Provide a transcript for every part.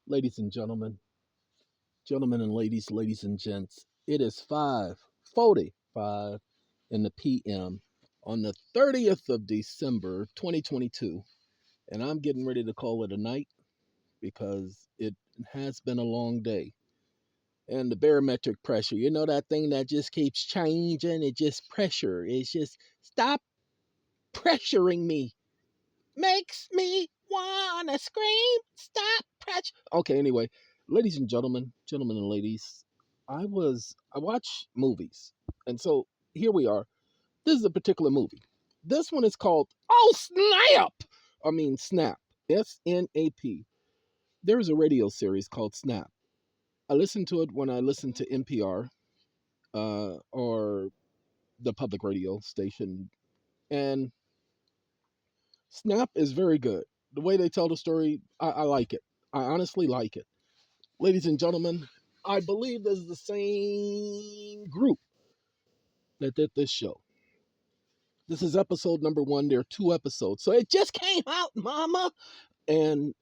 Ladies and gentlemen and ladies and gents, it is 5:45 in the PM on the 30th of December 2022, and I'm getting ready to call it a night because it has been a long day. And the barometric pressure, you know, that thing that just keeps changing, it just pressure. It's just stop pressuring me. Makes me wanna scream. Stop pressure. Okay, anyway, ladies and gentlemen and ladies, I watch movies, and so here we are. This is a particular movie. This one is called Oh Snap. I mean Snap. SNAP. There's a radio series called Snap. I listen to it when I listen to NPR or the public radio station, and Snap is very good. The way they tell the story, I like it. I honestly like it. Ladies and gentlemen, I believe this is the same group that did this show. This is episode number 1. There are 2 episodes. So it just came out, mama. And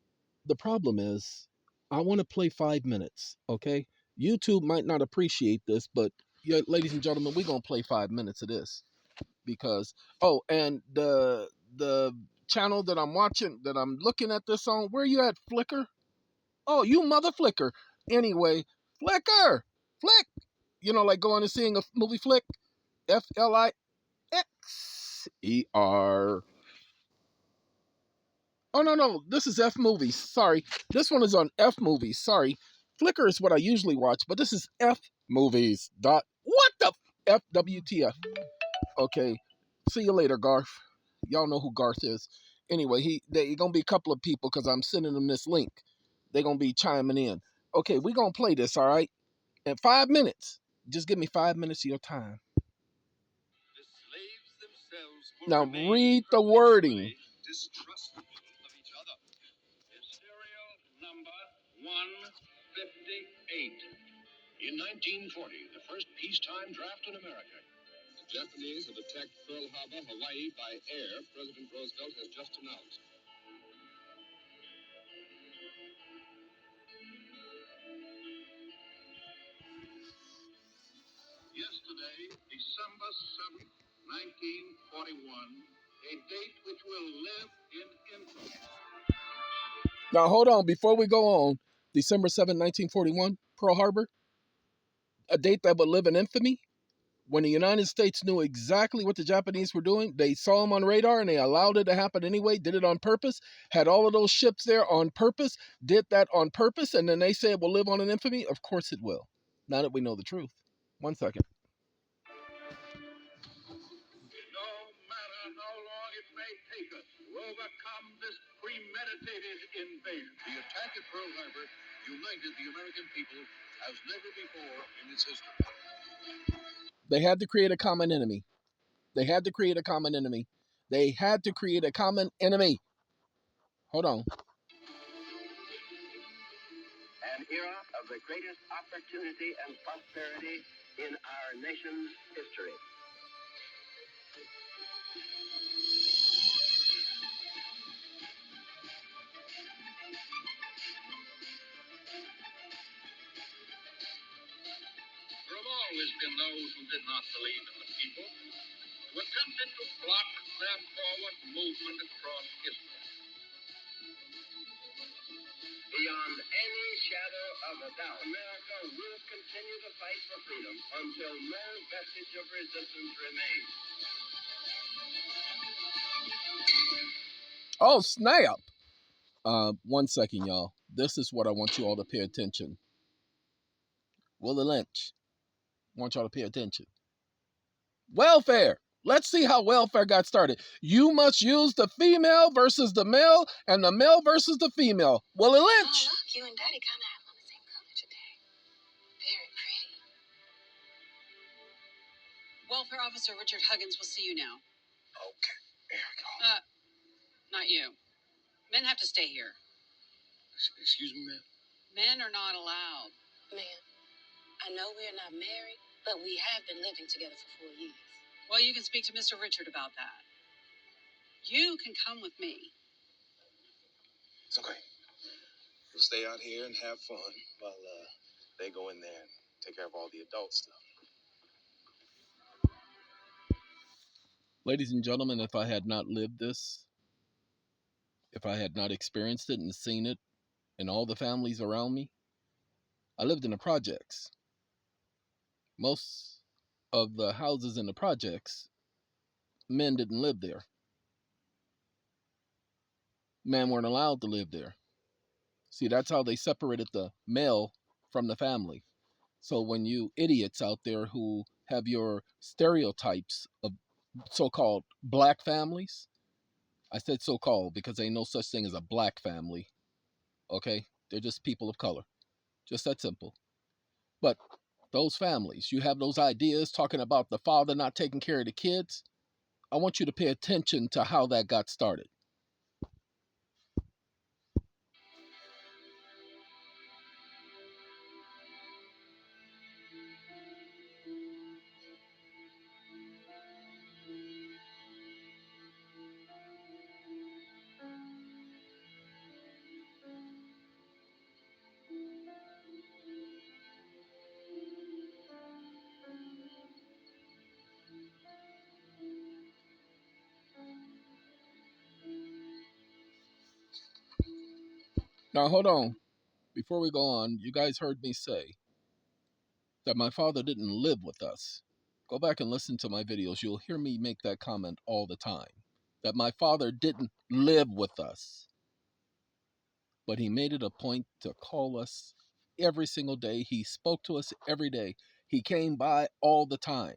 the problem is, I want to play 5 minutes, okay? YouTube might not appreciate this, but yeah, ladies and gentlemen, we're going to play 5 minutes of this. Because, oh, and the channel that I'm watching, that I'm looking at this on, where you at, Flickr? Oh, you mother Flickr. Anyway, Flickr, Flick. You know, like going and seeing a movie flick. FLIXER. Oh, no. This is F movies. Sorry. This one is on F movies. Sorry. Flickr is what I usually watch, but this is F movies. What the FWTF? Okay. See you later, Garth. Y'all know who Garth is. Anyway, they gonna be a couple of people because I'm sending them this link. They're gonna be chiming in. Okay, we're gonna play this, all right? In 5 minutes. Just give me 5 minutes of your time. Now read the wording. Distrustful of each other. Serial number 158. In 1940, the first peacetime draft in America. The Japanese have attacked Pearl Harbor, Hawaii, by air, President Roosevelt has just announced. Yesterday, December 7th, 1941, a date which will live in infamy. Now hold on, before we go on, December 7th, 1941, Pearl Harbor, a date that would live in infamy. When the United States knew exactly what the Japanese were doing, they saw them on radar and they allowed it to happen anyway, did it on purpose, had all of those ships there on purpose, did that on purpose, and then they say it will live on in infamy? Of course it will. Now that we know the truth. 1 second. No matter how long it may take us to overcome this premeditated invasion. The attack at Pearl Harbor united the American people as never before in its history. They had to create a common enemy. They had to create a common enemy. They had to create a common enemy. Hold on. An era of the greatest opportunity and prosperity in our nation's history. There have always been those who did not believe in the people, who attempted to block their forward movement across history. Beyond any shadow of a doubt, America will continue to fight for freedom until no vestige of resistance remains. Oh, snap. 1 second, y'all. This is what I want you all to pay attention. Willie Lynch. I want y'all to pay attention. Welfare. Let's see how welfare got started. You must use the female versus the male and the male versus the female. Willie Lynch. Oh, look, you and Daddy kind of have on the same color today. Very pretty. Welfare Officer Richard Huggins will see you now. Okay, there we go. Not you. Men have to stay here. Excuse me, ma'am? Men are not allowed. Ma'am, I know we are not married, but we have been living together for 4 years. Well, you can speak to Mr. Richard about that. You can come with me. It's okay. stay out here and have fun while they go in there and take care of all the adult stuff. Ladies and gentlemen, if I had not lived this, if I had not experienced it and seen it in all the families around me, I lived in the projects. Most of the houses in the projects, men didn't live there. Men weren't allowed to live there. See, that's how they separated the male from the family. So when you idiots out there who have your stereotypes of so-called black families, I said so-called because ain't no such thing as a black family, okay? They're just people of color. Just that simple. But those families, you have those ideas talking about the father not taking care of the kids. I want you to pay attention to how that got started. Now, hold on. Before we go on, you guys heard me say that my father didn't live with us. Go back and listen to my videos. You'll hear me make that comment all the time. That my father didn't live with us. But he made it a point to call us every single day. He spoke to us every day. He came by all the time.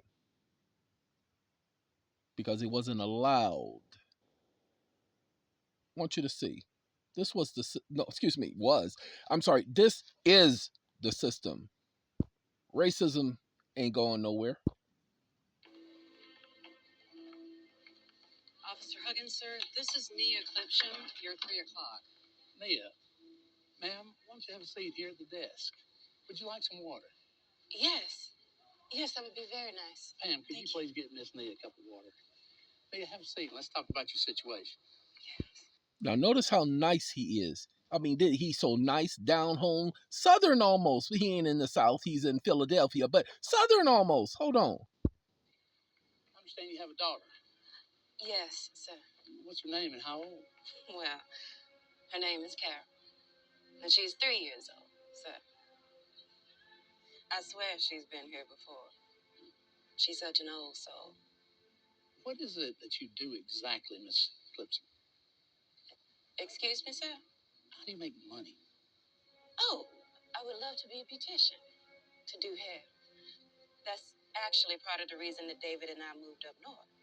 Because he wasn't allowed. I want you to see. This was the, no, excuse me, was. I'm sorry, this is the system. Racism ain't going nowhere. Officer Huggins, sir, this is Nia Clipsham. You're 3 o'clock. Nia, ma'am, why don't you have a seat here at the desk? Would you like some water? Yes. Yes, that would be very nice. Pam, could you please get Miss Nia a cup of water? Nia, have a seat. Let's talk about your situation. Now, notice how nice he is. I mean, he's so nice, down home, southern almost. He ain't in the South. He's in Philadelphia, but southern almost. Hold on. I understand you have a daughter. Yes, sir. What's her name and how old? Well, her name is Carol, and she's 3 years old, sir. I swear she's been here before. She's such an old soul. What is it that you do exactly, Miss Clipson? Excuse me, sir? How do you make money? Oh, I would love to be a beautician, to do hair. That's actually part of the reason that David and I moved up north.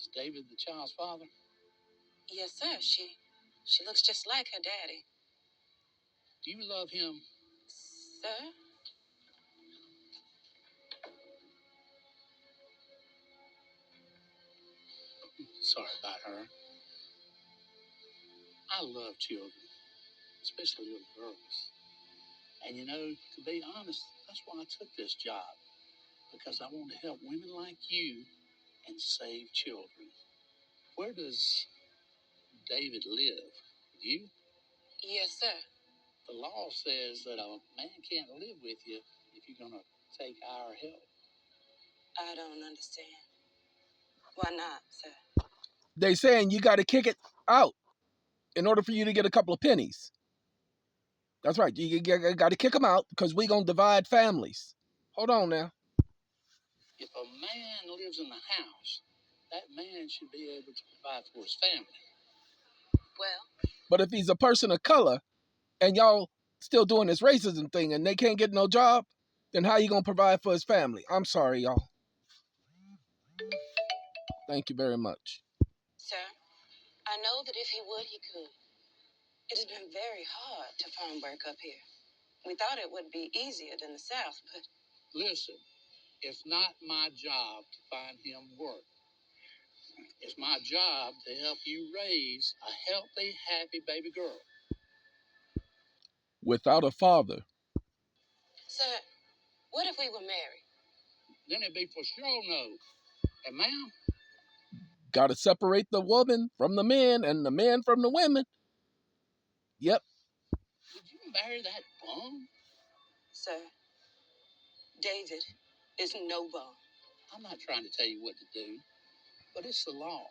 Is David the child's father? Yes, sir. She looks just like her daddy. Do you love him? Sir? Sorry about her. I love children, especially little girls. And you know, to be honest, that's why I took this job. Because I want to help women like you and save children. Where does David live? With you? Yes, sir. The law says that a man can't live with you if you're going to take our help. I don't understand. Why not, sir? They saying you got to kick it out in order for you to get a couple of pennies. That's right. You got to kick them out because we going to divide families. Hold on now. If a man lives in the house, that man should be able to provide for his family. Well, But if he's a person of color and y'all still doing this racism thing and they can't get no job, then how you going to provide for his family? I'm sorry, y'all. Thank you very much. sir, I know that if he would, he could. It has been very hard to find work up here. We thought it would be easier than the South, but... Listen, it's not my job to find him work. It's my job to help you raise a healthy, happy baby girl. Without a father. Sir, what if we were married? Then it'd be for sure no. And ma'am? Got to separate the woman from the men and the men from the women. Yep. Would you marry that bum? Sir, David is no bum. I'm not trying to tell you what to do, but it's the law.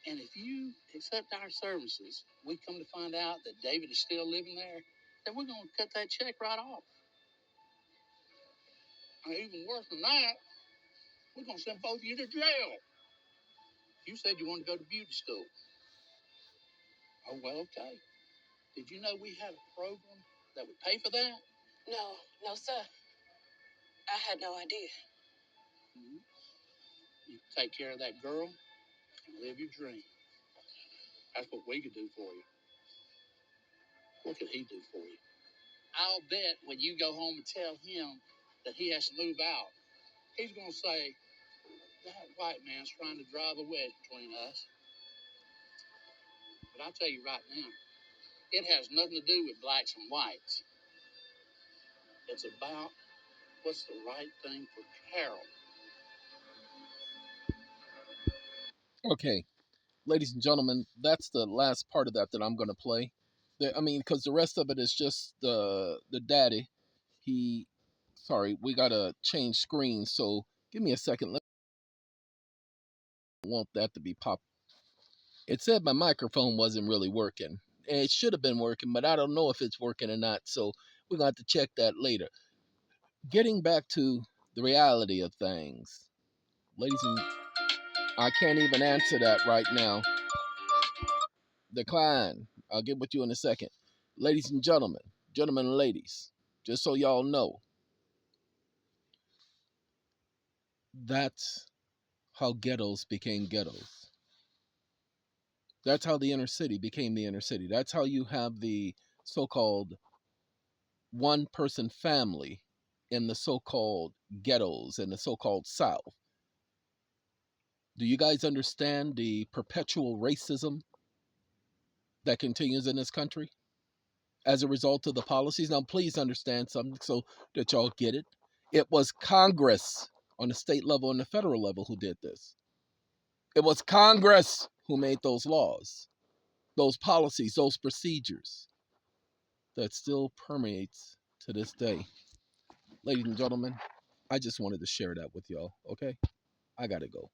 And if you accept our services, we come to find out that David is still living there, then we're going to cut that check right off. And even worse than that, we're going to send both of you to jail. You said you wanted to go to beauty school. Oh, well, okay. Did you know we had a program that would pay for that? No, sir. I had no idea. Mm-hmm. You can take care of that girl and live your dream. That's what we could do for you. What could he do for you? I'll bet when you go home and tell him that he has to move out, he's going to say, that white man's trying to drive a wedge between us. But I'll tell you right now, it has nothing to do with blacks and whites. It's about what's the right thing for Carol. Okay, ladies and gentlemen, that's the last part of that I'm going to play. I mean, because the rest of it is just the daddy. He, sorry, we got to change screens. So give me a second. I want that to be pop. It said my microphone wasn't really working. It should have been working, but I don't know if it's working or not. So we're going to have to check that later. Getting back to the reality of things, ladies and I can't even answer that right now. Decline. I'll get with you in a second. Ladies and gentlemen and ladies, just so y'all know, that's how ghettos became ghettos. That's how the inner city became the inner city. That's how you have the so called one person family in the so called ghettos in the so called South. Do you guys understand the perpetual racism that continues in this country as a result of the policies? Now, please understand something so that y'all get it. It was Congress on the state level and the federal level who did this. It was Congress who made those laws, those policies, those procedures that still permeates to this day. Ladies and gentlemen, I just wanted to share that with y'all, okay? I gotta go.